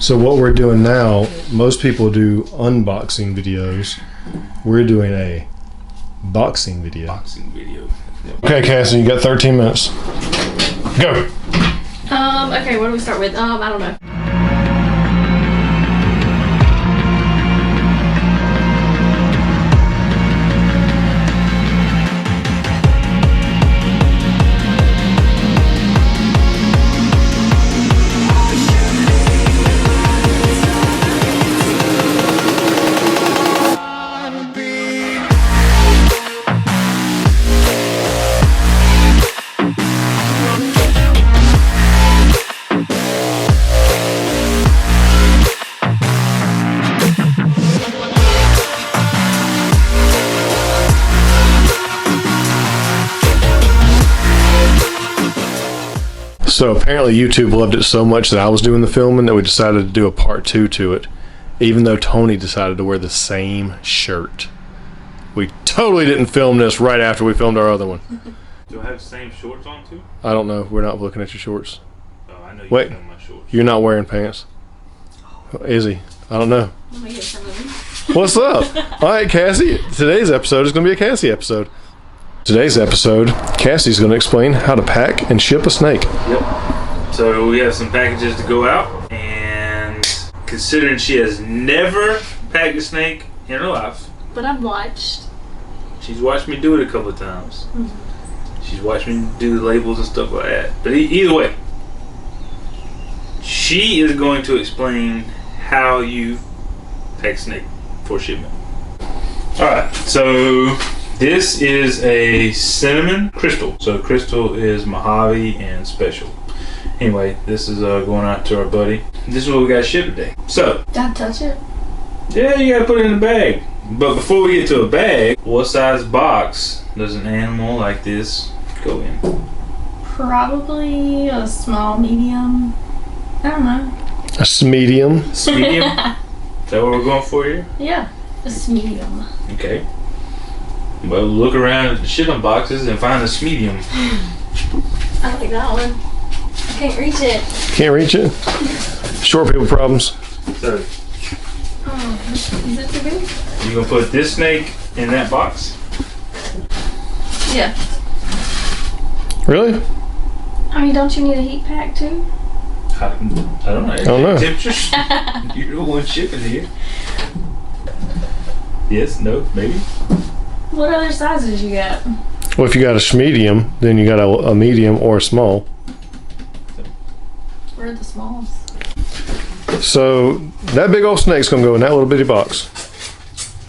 So what we're doing now, most people do unboxing videos. We're doing a boxing video. Yep. Okay, Cassie, you got 13 minutes. Go. Okay, what do we start with? I don't know. So apparently YouTube loved it so much that I was doing the filming that we decided to do a part 2 to it, even though Tony decided to wear the same shirt. We totally didn't film this right after we filmed our other one. Do I have the same shorts on too? I don't know. We're not looking at your shorts. Oh, I know you Wait, filmed my shorts. you're not wearing pants. Is he? I don't know. Let me get some of them. What's up? All right, Cassie. Today's episode is going to be a Cassie episode. Today's episode, Cassie's going to explain how to pack and ship a snake. Yep. So we have some packages to go out, and considering she has never packed a snake in her life, But I've watched. she's watched me do it a couple of times. Mhm. She's watched me do the labels and stuff like that. But either way, she is going to explain how you pack a snake for shipment. Alright, so this is a cinnamon crystal. So crystal is Mojave and special. Anyway, this is going out to our buddy. This is what we got shipped today. So, Gotta touch it. yeah, you gotta put it in the bag. But before we get to a bag, what size box does an animal like this go in? Probably a small, medium. I don't know. A medium. Medium? Is that what we're going for here? Yeah, a medium. Okay. Well, look around at the shipping boxes and find a medium. I like that one. I can't reach it. Can't reach it. Short people problems. So, Oh, is it too big? you gonna put this snake in that box? Yeah. Really? I mean, don't you need a heat pack too? I don't know. I don't know. Temperatures? You're the one shipping here. Yes, no, maybe. What other sizes you got? Well, if you got a medium, then you got a medium or a small. Where are the smalls? So that big old snake's gonna go in that little bitty box.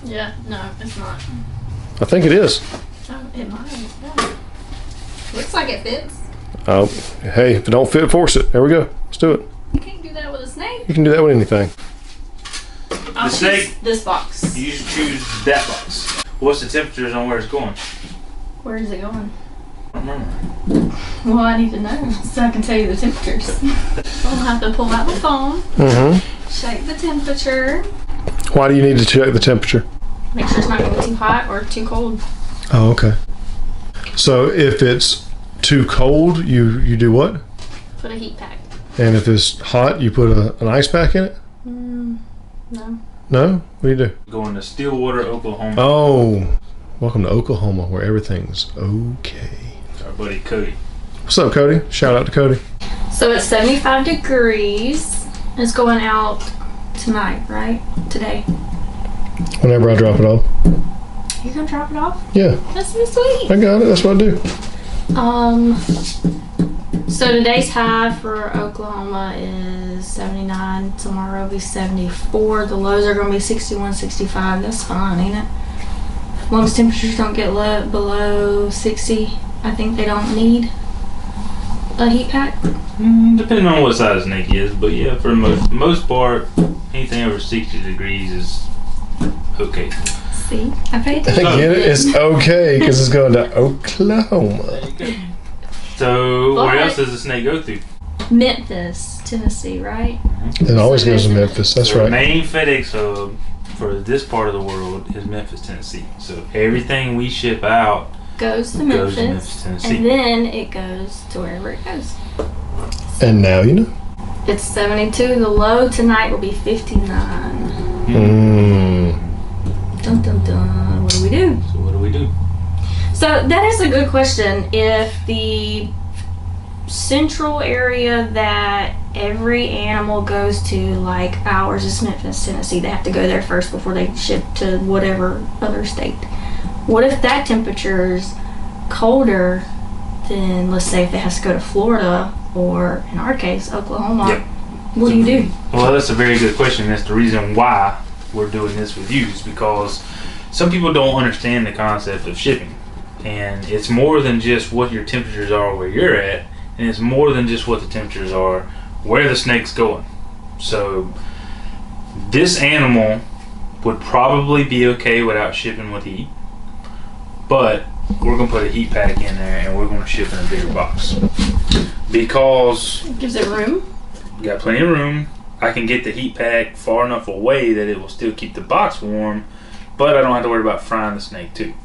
Yeah, no, it's not. I think it is. Oh, it might. Yeah. Looks like it fits. Oh, hey, if it don't fit, force it. There we go. Let's do it. You can't do that with a snake. You can do that with anything. I'll snake- choose this box. You should choose that box. What's the temperatures on where it's going? Where is it going? I don't remember. Well, I need to know so I can tell you the temperatures. We'll have to pull out the phone, Mm-hmm. check the temperature, Why do you need to check the temperature? make sure it's not going to be too hot or too cold. Oh, okay. So if it's too cold, you do what? Put a heat pack. And if it's hot, you put an ice pack in it? No. No? What do you do? Going to Stillwater, Oklahoma. Oh, welcome to Oklahoma where everything's okay. Our buddy Cody. What's up, Cody? Shout out to Cody. So it's 75 degrees. It's going out tonight, right? Today. Whenever I drop it off. You're going to drop it off? Yeah, That's so sweet. I got it. That's what I do. So today's high for Oklahoma is 79. Tomorrow will be 74. The lows are going to be 61, 65. That's fine, ain't it? As long as temperatures don't get below 60, I think they don't need a heat pack. Depending on what size snake is, but yeah, for the most part, anything over 60 degrees is okay. See? I paid I attention. get it. It's okay because it's going to Oklahoma. There you go. So, where else does the snake go through? Memphis, Tennessee, right? It always goes to Memphis. That's The right. main FedEx hub for this part of the world is Memphis, Tennessee. So everything we ship out Goes to goes Memphis. to Memphis, Tennessee. And then it goes to wherever it goes. And now you know. It's 72. The low tonight will be 59. Dun dun dun. What do we do? So what do we do? So that is a good question. If the central area that every animal goes to, like ours is Memphis, Tennessee, they have to go there first before they ship to whatever other state. What if that temperature is colder than, let's say, if they have to go to Florida or, in our case, Oklahoma? Yep. What do you do? Well, that's a very good question. That's the reason why we're doing this with you, is because some people don't understand the concept of shipping. And it's more than just what your temperatures are where you're at, and it's more than just what the temperatures are where the snake's going. So this animal would probably be okay without shipping with heat, but we're going to put a heat pack in there and we're going to ship in a bigger box because It gives it room. we got plenty of room. I can get the heat pack far enough away that it will still keep the box warm, but I don't have to worry about frying the snake too.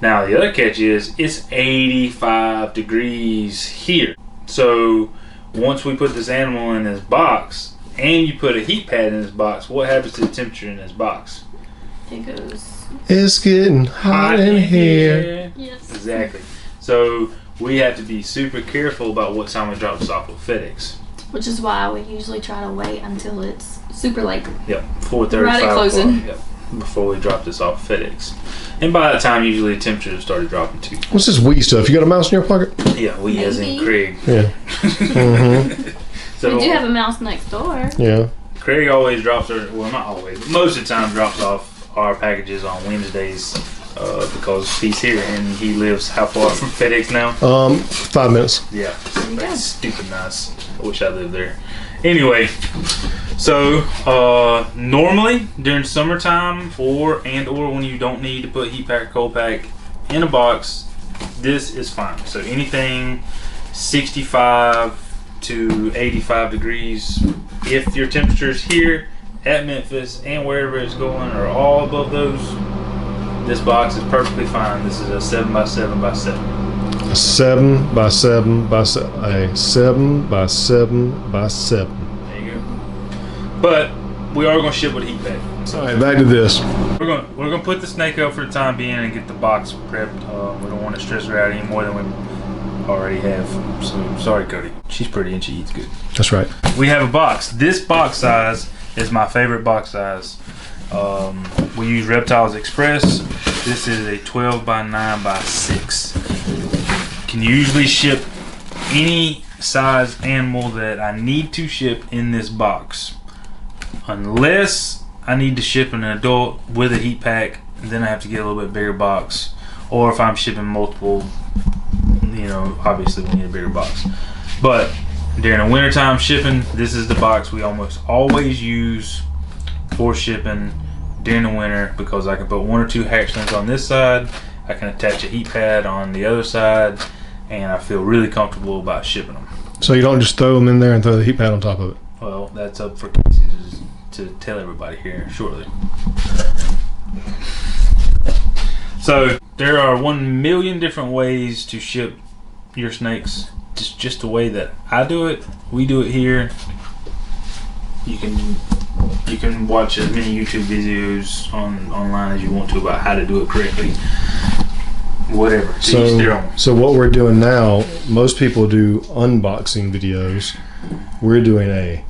Now the other catch is it's 85 degrees here. So once we put this animal in this box and you put a heat pad in this box, what happens to the temperature in this box? It goes. It's getting hot in here. Yes. Exactly. So we have to be super careful about what time we drop this off with FedEx. Which is why we usually try to wait until it's super late. Yep, 4:30. Right at closing. Yep, before we drop this off FedEx. And by that time, usually the temperature started dropping too. What's this wee stuff? You got a mouse in your pocket? Yeah, we as in Maybe. Craig. Yeah. So We do have a mouse next door. Yeah. Craig always drops our, well, not always, but most of the time drops off our packages on Wednesdays because he's here and he lives how far from FedEx now? 5 minutes. Yeah, you that's go. stupid nice. I wish I lived there. Anyway, so normally during summertime or when you don't need to put heat pack or cold pack in a box, this is fine. So anything 65 to 85 degrees, if your temperatures here at Memphis and wherever it's going are all above those, this box is perfectly fine. This is a 7x7x7. A 7x7x7. A 7x7x7. There you go. But we are going to ship with a heat pack. All right, back to this. We're gonna put the snake up for the time being and get the box prepped. We don't want to stress her out any more than we already have. So sorry, Cody. She's pretty and she eats good. That's right. We have a box. This box size is my favorite box size. We use Reptiles Express. This is a 12x9x6. Can usually ship any size animal that I need to ship in this box, unless I need to ship an adult with a heat pack. Then I have to get a little bit bigger box, or if I'm shipping multiple, obviously we need a bigger box. But during the wintertime shipping, this is the box we almost always use for shipping during the winter, because I can put 1 or 2 hatchlings on this side, I can attach a heat pad on the other side, and I feel really comfortable about shipping them. So you don't just throw them in there and throw the heat pad on top of it? Well, that's up for Casey to tell everybody here shortly. So there are 1 million different ways to ship your snakes. Just the way that I do it, we do it here. You can watch as many YouTube videos online as you want to about how to do it correctly. Whatever. To each their own. So what we're doing now, most people do unboxing videos. We're doing a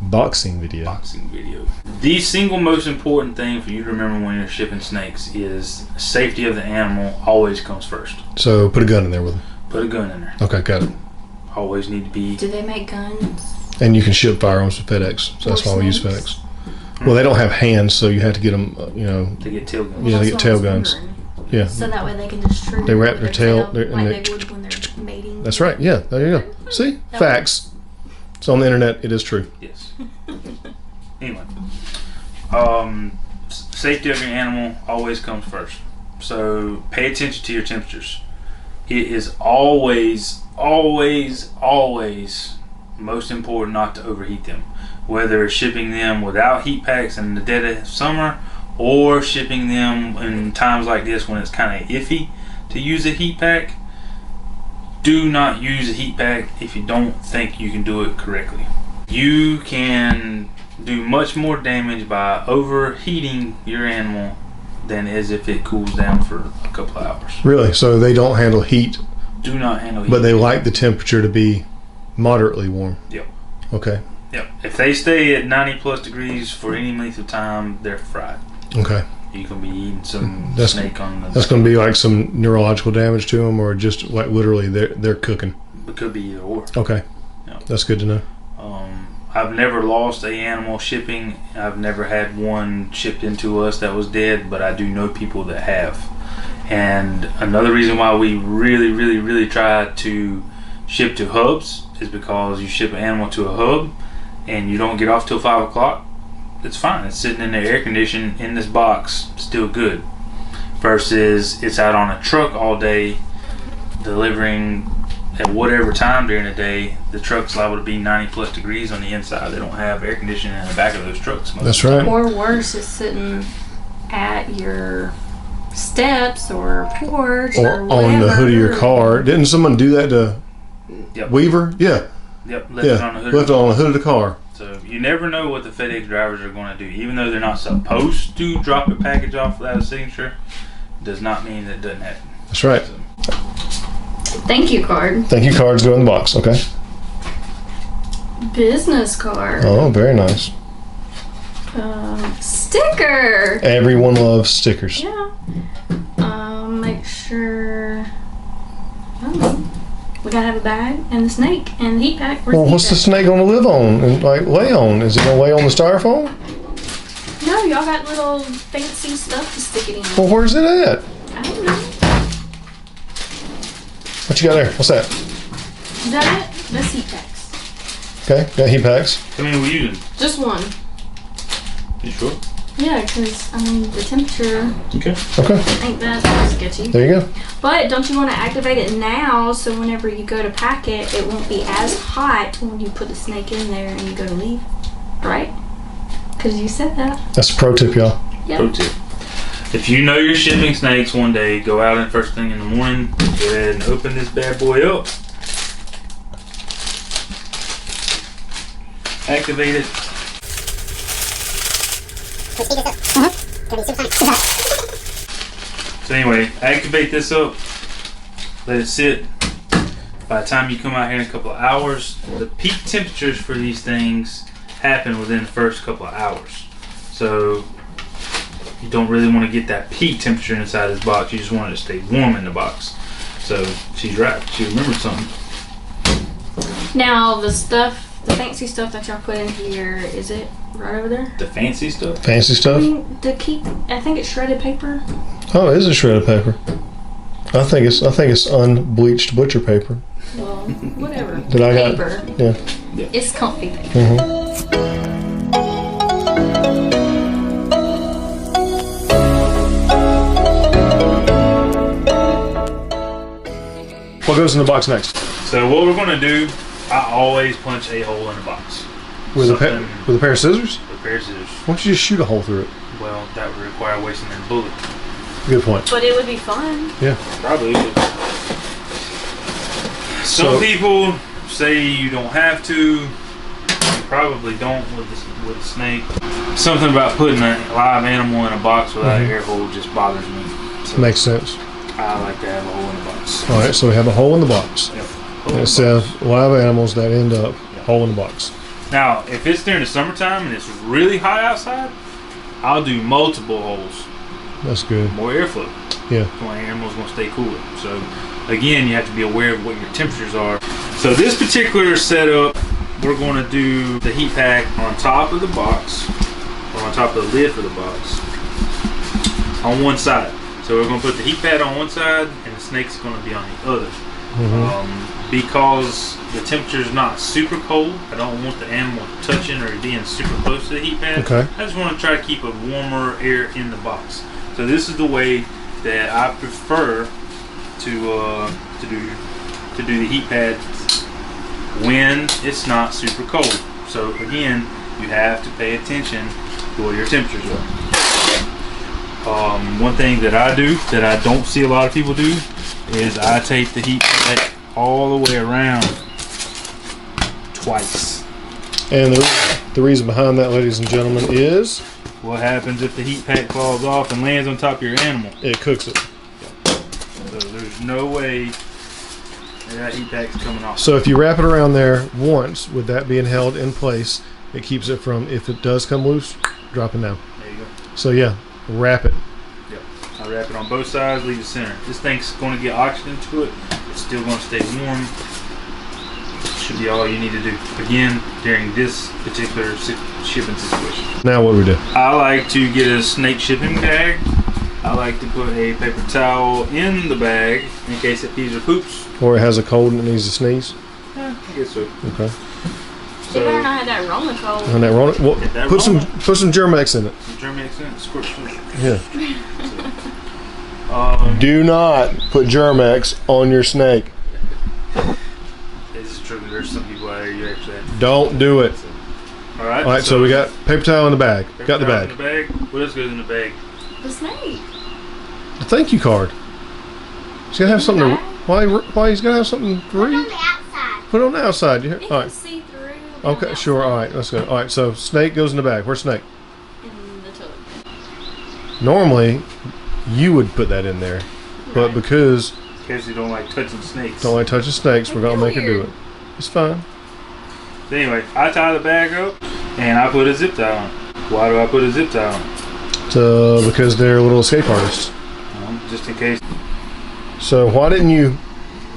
boxing video. Boxing video. The single most important thing for you to remember when you're shipping snakes is safety of the animal always comes first. So put a gun in there with them. Put a gun in there. Okay, got it. Always need to be. Do they make guns? And you can ship firearms with FedEx, so that's why we use FedEx. Well, they don't have hands, so you have to get them, To get tail guns. Yeah, they That's get what I tail was guns. wondering. Yeah. So that way they can just trigger They wrap their tail, like and they would when they're mating. That's right. Yeah, there you go. See? That Facts. It's on the internet. It is true. Yes. Anyway, safety of your animal always comes first. So pay attention to your temperatures. It is always, always, always most important not to overheat them. Whether it's shipping them without heat packs in the dead of summer, or shipping them in times like this when it's kind of iffy to use a heat pack. Do not use a heat pack if you don't think you can do it correctly. you can do much more damage by overheating your animal than as if it cools down for a couple of hours. Really? So they don't handle heat, Do not handle heat. but they like the temperature to be moderately warm. Yep. Okay. Yep. If they stay at 90 plus degrees for any length of time, they're fried. Okay. You can be eating some That's- snake on the. That's going to be like some neurological damage to them, or just like literally they're cooking. It could be either or. Okay. Yeah. That's good to know. I've never lost a animal shipping. I've never had one shipped into us that was dead, but I do know people that have. And another reason why we really try to ship to hubs is because you ship an animal to a hub and you don't get off till 5 o'clock. It's fine. It's sitting in the air conditioned in this box, still good. Versus it's out on a truck all day delivering at whatever time during the day. The truck's liable to be 90 plus degrees on the inside. They don't have air conditioning in the back of those trucks. That's right. Or worse, it's sitting at your steps or porch Or or on the hood of your car. Didn't someone do that to Yep. Weaver? Yeah. Yep, left it on the Yeah. hood. Left it on the hood of the car. So you never know what the FedEx drivers are going to do. Even though they're not supposed to drop a package off without a signature, does not mean that it doesn't happen. That's right. Thank you card. Thank you cards go in the box. Okay. Business card. Oh, very nice. Sticker. Everyone loves stickers. Yeah. Make sure. I don't know. We gotta have a bag and the snake and the heat pack. Where's Well, the what's heat the pack? snake going to live on and like lay on? Is it going to lay on the styrofoam? No, y'all got little fancy stuff to stick it in. Well, where's it at? I don't know. What you got there? What's that? Is that it? That's heat packs. Okay, got heat packs. How many were you using? Just one. You sure? Yeah, because I mean the temperature Okay. Okay, ain't that sketchy. there you go. But don't you want to activate it now so whenever you go to pack it, it won't be as hot when you put the snake in there and you go to leave, right? Because you said that. That's a pro tip, y'all. Yep. Pro tip. If you know you're shipping snakes one day, go out and first thing in the morning, go ahead and open this bad boy up. Activate it. So anyway, activate this up. Let it sit. By the time you come out here in a couple of hours, the peak temperatures for these things happen within the first couple of hours. So you don't really want to get that peak temperature inside this box. You just want it to stay warm in the box. So she's right. She remembered something. Now the stuff, the fancy stuff that y'all put in here, is it right over there? The fancy stuff. Fancy I stuff? mean, I think it's shredded paper. Oh, it is a shredded paper. I think it's unbleached butcher paper. Well, whatever. That I got. Paper. Yeah. It's comfy paper. Mm-hmm. What goes in the box next? So what we're gonna do, I always punch a hole in the box. With a Something- with a pair of scissors? with a pair of scissors. Why don't you just shoot a hole through it? Well, that would require wasting a bullet. Good point. But it would be fun. Probably. Some So- people say you don't have to. You probably don't with a snake. Something about putting a live animal in a box without an air hole just bothers me. So Makes sense. I like to have a hole in the box. All right, so we have a hole in the box. Yep. And it says live animals that end up hole in the box. Now, if it's during the summertime and it's really hot outside, I'll do multiple holes. That's good. More airflow. Yeah. My animal's going to stay cooler. So, again, you have to be aware of what your temperatures are. So, this particular setup, we're going to do the heat pack on top of the box, or on top of the lid for the box, on one side. So, we're going to put the heat pad on one side, and the snake's going to be on the other. Because the temperature is not super cold, I don't want the animal touching or being super close to the heat pad. Okay. I just want to try to keep a warmer air in the box. So this is the way that I prefer to do the heat pad when it's not super cold. So again, you have to pay attention to what your temperatures are. One thing that I do that I don't see a lot of people do is I take the heat pad all the way around twice. And the reason behind that, ladies and gentlemen, is What happens if the heat pack falls off and lands on top of your animal? it cooks it. So there's no way that heat pack's coming off. So if you wrap it around there once, with that being held in place, it keeps it from, if it does come loose, dropping down. There you go. So yeah, wrap it. Yep. I wrap it on both sides, leave the center. This thing's going to get oxygen to it. It's still going to stay warm. Should be all you need to do. Again, during this particular shipping situation. Now what do we do? I like to get a snake shipping bag. I like to put a paper towel in the bag in case it pees or poops. Or it has a cold and it needs to sneeze? Yeah, I guess so. Okay. You better not have that Rona cold. And that Rona, well, Get that put Rona. put some Germ-X in it. Germ-X in it, squirt. Yeah. Do Do not put Germ-X on your snake. It's true. There's some people out there you actually have to. Don't do it. All right. All right, so we got paper towel in the bag. paper Got the towel bag. In the bag. What else goes in the bag? The snake. The thank you card. He's gotta have something to. Why he's gotta have something to Put it on read? the outside. Put it on the outside. You hear? It All can right. see through. Okay, sure. All right, let's go. All right, so snake goes in the bag. Where's snake? In the toilet. Normally, you would put that in there, but Right. because Cassie don't like touching snakes. don't like touching snakes, we're gonna make her do it. It's fine. So anyway, I tie the bag up and I put a zip tie on. Why do I put a zip tie on? Because they're little escape artists. Just in case. So why didn't you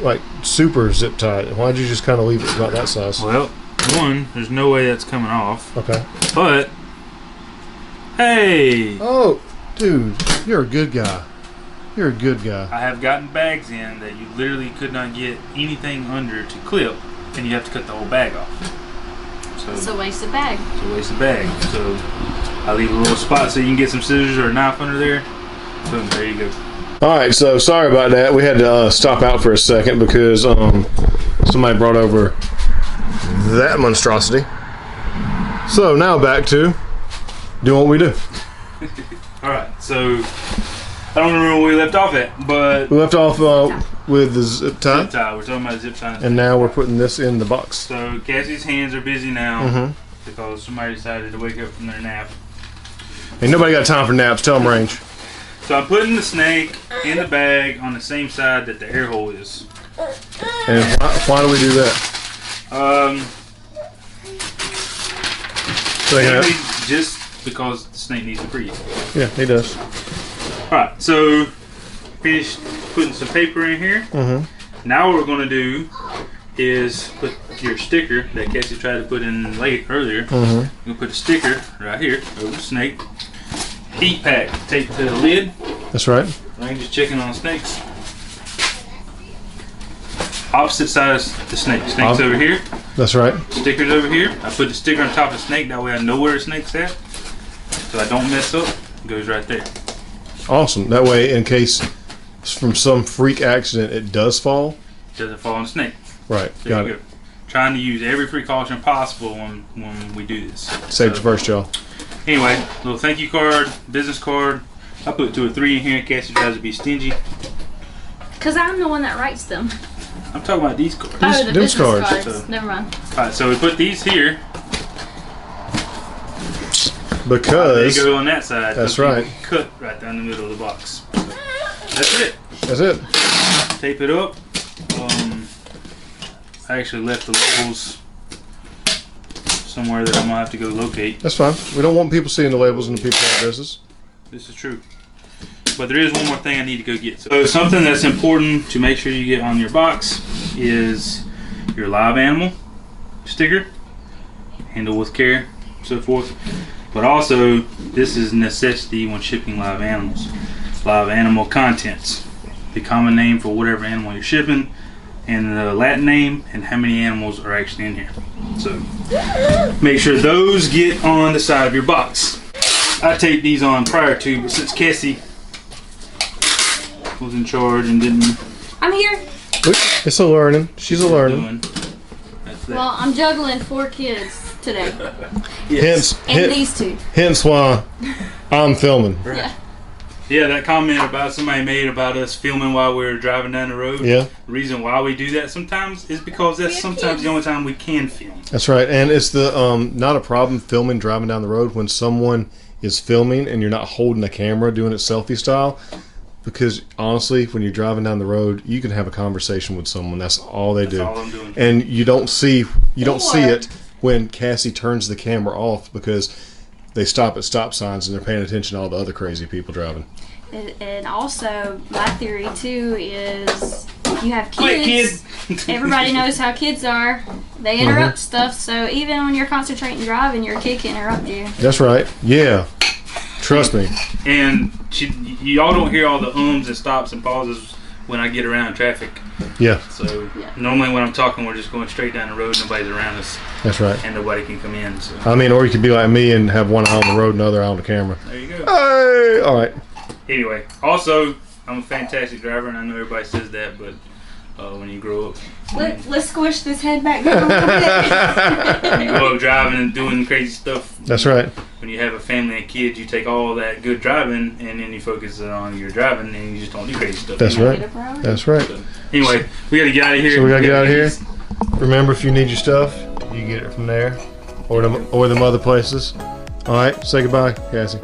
like super zip tie it? Why'd you just kind of leave it about that size? Well, one, there's no way that's coming off. Okay. But hey, Oh, dude, you're a good guy. You're a good guy. I have gotten bags in that you literally could not get anything under to clip, and you have to cut the whole bag off. So It's a wasted bag. it's a waste of bag. So I leave a little spot so you can get some scissors or a knife under there. Boom, there you go. All right, so sorry about that. We had to stop out for a second because somebody brought over that monstrosity. So now back to doing what we do. All right, so I don't remember where we left off at, but We left off with the zip tie, zip tie. We're talking about zip tie. and now we're putting this in the box. So Cassie's hands are busy now Mm-hmm. because somebody decided to wake up from their nap. Ain't nobody got time for naps. Tell them, Range. So I'm putting the snake in the bag on the same side that the air hole is. And why do we do that? So they can Mainly have- just because the snake needs to breathe. yeah, he does. Alright, so finished putting some paper in here. Mm-hmm. Now what we're going to do is put your sticker that Cassie tried to put in earlier. Mm-hmm. We're going to put a sticker right here over the snake. Heat pack taped to the lid. That's right. Range is checking on snakes. Opposite side of the snake. Snake's over here. That's right. Sticker's over here. I put the sticker on top of the snake. That way I know where the snake's at. So I don't mess up. It goes right there. Awesome. That way, in case from some freak accident it does fall. It doesn't fall on the snake. Right. There Got you it. go. Trying to use every precaution possible when we do this. Safety So, first, y'all. Anyway, little thank you card, business card. I put 2 or 3 in here. Cassie tries to be stingy. Because I'm the one that writes them. I'm talking about these cards. Oh, the Them business cards. cards. So- Never mind. Alright, so we put these here. Because They go on that side. That's So you right. Cut right down the middle of the box. So that's it. that's it. Tape it up. I actually left the labels somewhere that I'm gonna have to go locate. That's fine. We don't want people seeing the labels and the people addresses. This is true. But there is one more thing I need to go get. So something that's important to make sure you get on your box is your live animal sticker. Handle with care, so forth. But also, this is a necessity when shipping live animals. Live animal contents. The common name for whatever animal you're shipping, and the Latin name, and how many animals are actually in here. So make sure those get on the side of your box. I taped these on prior to, but since Cassie was in charge and didn't I'm here. It's a learning. She's a learning. doing, that's that. Well, I'm juggling 4 kids today. Yes. Hence, And these 2. hence why I'm filming. Right. Yeah. Yeah, that comment about somebody made about us filming while we were driving down the road. Yeah. The reason why we do that sometimes is because that's sometimes the only time we can film. That's right, and it's the not a problem filming driving down the road when someone is filming and you're not holding a camera doing it selfie style. Because honestly, when you're driving down the road, you can have a conversation with someone. That's all they do. That's all I'm doing. And you don't see it when Cassie turns the camera off because they stop at stop signs and they're paying attention to all the other crazy people driving. And also, my theory too is if you have Quick, kids, everybody knows how kids are. They interrupt stuff, so even when you're concentrating driving, your kid can interrupt you. That's right. Yeah. Trust me. And y'all don't hear all the ums and stops and pauses when I get around traffic. Yeah. So normally when I'm talking, we're just going straight down the road. Nobody's around us. That's right. And nobody can come in. So. I mean, or you could be like me and have one eye on the road and the other eye on the camera. There you go. Hey! All right. Anyway, also, I'm a fantastic driver, and I know everybody says that, but when you grow up... Let's squish this head back down a little bit. When you grow up driving and doing crazy stuff... That's right. When you have a family and kids, you take all that good driving, and then you focus on your driving, and you just don't do crazy stuff. That's right. That's right. So, anyway, we got to get out of here. So we got to get out of here. Remember, if you need your stuff, you get it from there or them other places. All right, say goodbye, Cassie.